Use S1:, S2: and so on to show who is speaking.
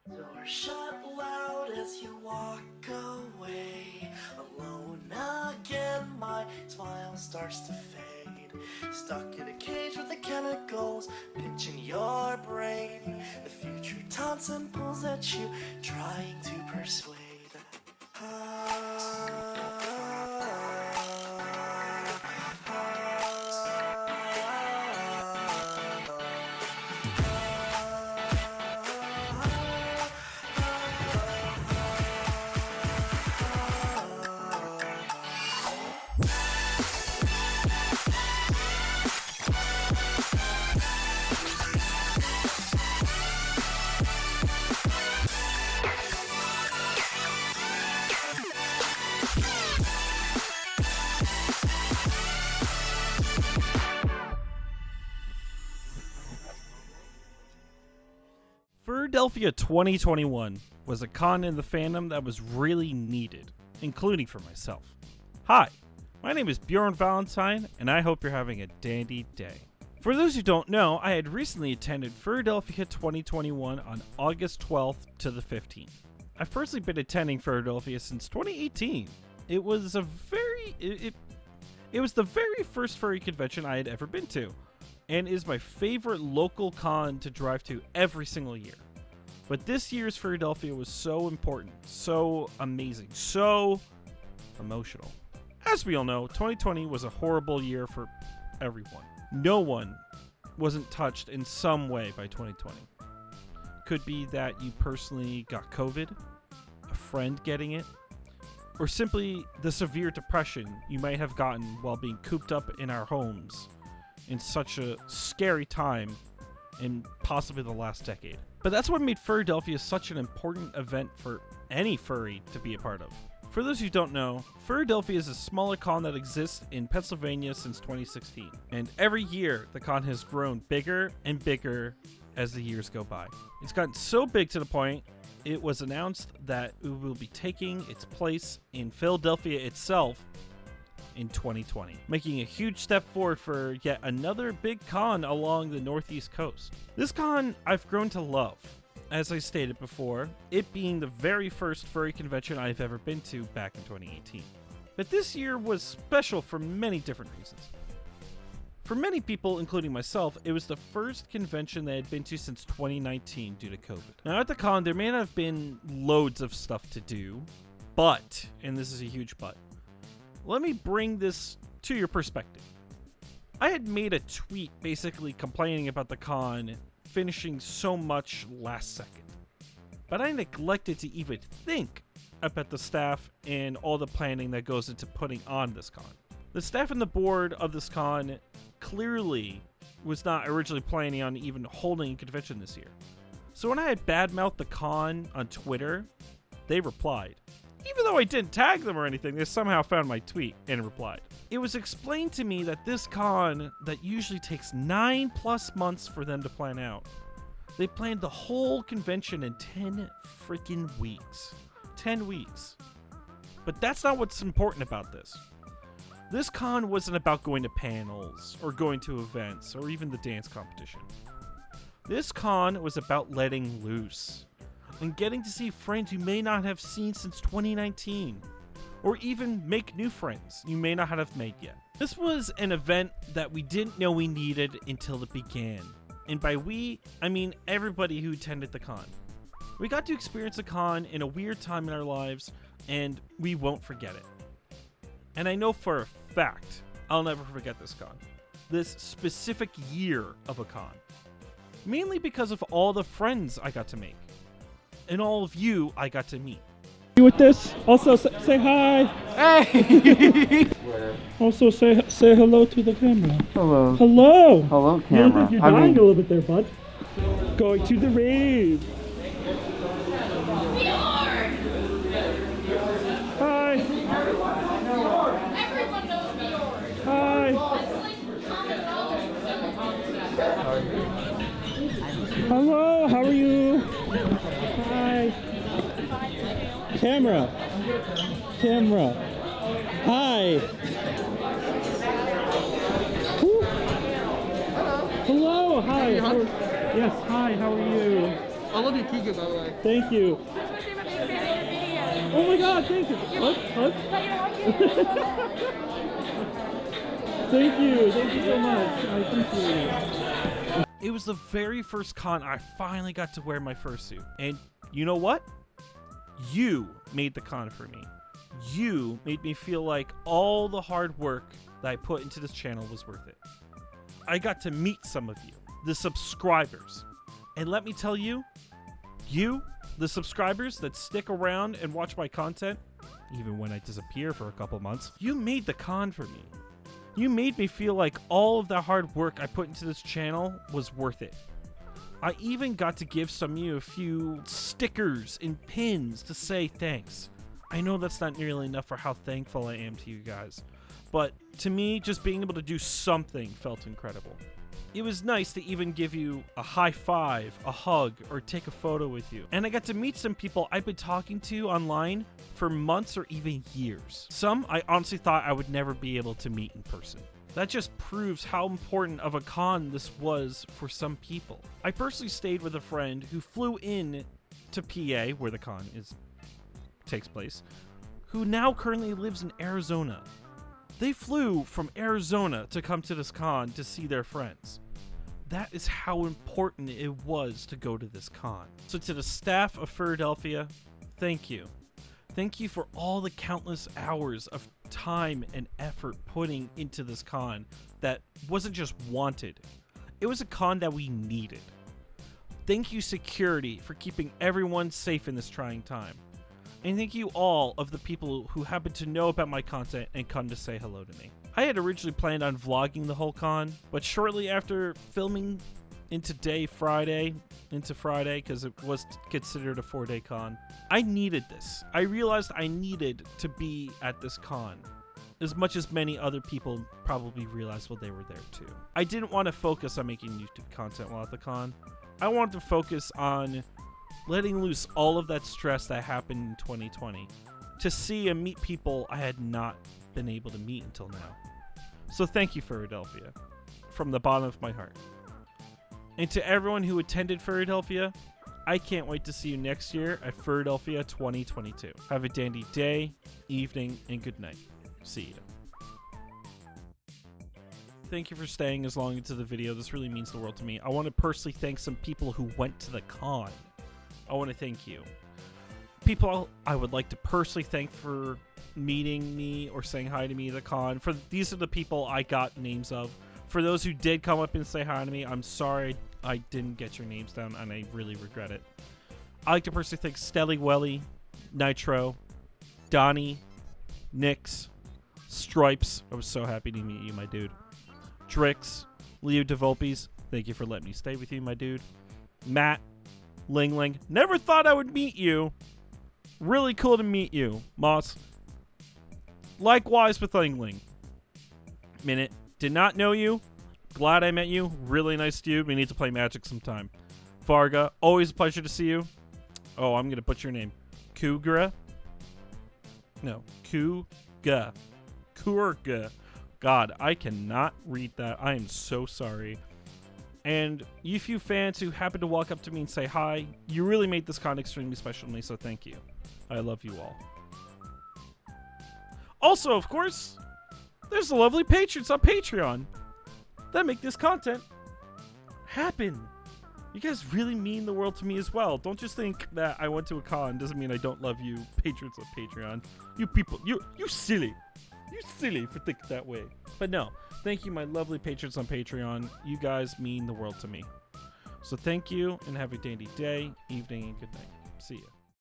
S1: Door shut loud as you walk away. Alone again, my smile starts to fade. Stuck in a cage with the chemicals pinching your brain. The future taunts and pulls at you, trying to persuade.
S2: Furrydelphia 2021 was a con in the fandom that was really needed, including for myself. Hi, my name is Bjorn Valentine, and I hope you're having a dandy day. For those who don't know, I had recently attended Furrydelphia 2021 on August 12th to the 15th. I've personally been attending Furrydelphia since 2018. It was the very first furry convention I had ever been to, and is my favorite local con to drive to every single year. But this year's Furrydelphia was so important, so amazing, so emotional. As we all know, 2020 was a horrible year for everyone. No one wasn't touched in some way by 2020. Could be that you personally got COVID, a friend getting it, or simply the severe depression you might have gotten while being cooped up in our homes in such a scary time in possibly the last decade. But that's what made Furrydelphia such an important event for any furry to be a part of. For those who don't know, Furrydelphia is a smaller con that exists in Pennsylvania since 2016. And every year, the con has grown bigger and bigger as the years go by. It's gotten so big to the point it was announced that it will be taking its place in Philadelphia itself in 2020, making a huge step forward for yet another big con along the Northeast coast. This con I've grown to love, as I stated before, it being the very first furry convention I've ever been to back in 2018. But this year was special for many different reasons. For many people, including myself, it was the first convention they had been to since 2019 due to COVID. Now at the con, there may not have been loads of stuff to do, but, and this is a huge but, let me bring this to your perspective. I had made a tweet basically complaining about the con finishing so much last second, but I neglected to even think about the staff and all the planning that goes into putting on this con. The staff and the board of this con clearly was not originally planning on even holding a convention this year. So when I had badmouthed the con on Twitter, they replied. Even though I didn't tag them or anything, they somehow found my tweet and replied. It was explained to me that this con that usually takes 9+ months for them to plan out, they planned the whole convention in 10 freaking weeks. 10 weeks. But that's not what's important about this. This con wasn't about going to panels or going to events or even the dance competition. This con was about letting loose and getting to see friends you may not have seen since 2019, or even make new friends you may not have made yet. This was an event that we didn't know we needed until it began. And by we, I mean everybody who attended the con. We got to experience a con in a weird time in our lives, and we won't forget it. And I know for a fact, I'll never forget this con. This specific year of a con. Mainly because of all the friends I got to make. And all of you I got to meet.
S3: With this, also say hi.
S4: Hey!
S3: Also say hello to the camera.
S4: Hello.
S3: Hello.
S4: Hello, camera.
S3: You're dying a little bit there, bud. Going to the rave.
S5: Bjorn!
S3: Hi.
S5: Everyone knows Bjorn.
S3: Hi.
S5: It's like common knowledge.
S3: Hello. How are you? Hi. Camera. Camera. Hi. Woo. Hello. Hi. Yes. Hi. How are you?
S4: I love your Kika, by the way.
S3: Thank you. Oh my God, thank you. Hug, hug. Thank you so much. I appreciate it.
S2: It was the very first con I finally got to wear my fursuit. And you know what? You made the con for me. You made me feel like all the hard work that I put into this channel was worth it. I got to meet some of you, the subscribers. And let me tell you, the subscribers that stick around and watch my content, even when I disappear for a couple months, you made the con for me. You made me feel like all of the hard work I put into this channel was worth it. I even got to give some of you a few stickers and pins to say thanks. I know that's not nearly enough for how thankful I am to you guys, but to me, just being able to do something felt incredible. It was nice to even give you a high five, a hug, or take a photo with you. And I got to meet some people I've been talking to online for months or even years. Some I honestly thought I would never be able to meet in person. That just proves how important of a con this was for some people. I personally stayed with a friend who flew in to PA, where the con takes place, who now currently lives in Arizona. They flew from Arizona to come to this con to see their friends. That is how important it was to go to this con. So to the staff of Furrydelphia, thank you. Thank you for all the countless hours of time and effort putting into this con that wasn't just wanted. It was a con that we needed. Thank you, security, for keeping everyone safe in this trying time. And thank you all of the people who happen to know about my content and come to say hello to me. I had originally planned on vlogging the whole con, but shortly after filming into Friday, because it was considered a 4-day con, I needed this. I realized I needed to be at this con, as much as many other people probably realized while they were there too. I didn't want to focus on making YouTube content while at the con. I wanted to focus on letting loose all of that stress that happened in 2020 to see and meet people I had not been able to meet until now. So thank you, Furrydelphia, from the bottom of my heart. And to everyone who attended Furrydelphia, I can't wait to see you next year at Furrydelphia 2022. Have a dandy day, evening, and good night. See you. Thank you for staying as long into the video. This really means the world to me. I want to personally thank some people who went to the con. I want to thank you. People I would like to personally thank for meeting me or saying hi to me at the con. These are the people I got names of. For those who did come up and say hi to me, I'm sorry I didn't get your names down, and I really regret it. I'd like to personally thank Stelly Welly, Nitro, Donnie, Nix, Stripes. I was so happy to meet you, my dude. Drix, Leo DeVolpes, thank you for letting me stay with you, my dude. Matt, Ling Ling, never thought I would meet you. Really cool to meet you, Moss. Likewise with Ling Ling. Minute, did not know you. Glad I met you. Really nice dude. We need to play Magic sometime. Varga, always a pleasure to see you. Oh, I'm going to butcher your name. Kugra? No, Kuga. Kurga. God, I cannot read that. I am so sorry. And you few fans who happened to walk up to me and say hi, you really made this con extremely special to me, so thank you. I love you all. Also, of course, there's the lovely patrons on Patreon that make this content happen. You guys really mean the world to me as well. Don't just think that I went to a con doesn't mean I don't love you, patrons of Patreon. You people, you silly. You silly for thinking that way. But no, thank you, my lovely patrons on Patreon. You guys mean the world to me. So thank you, and have a dandy day, evening, and good night. See ya.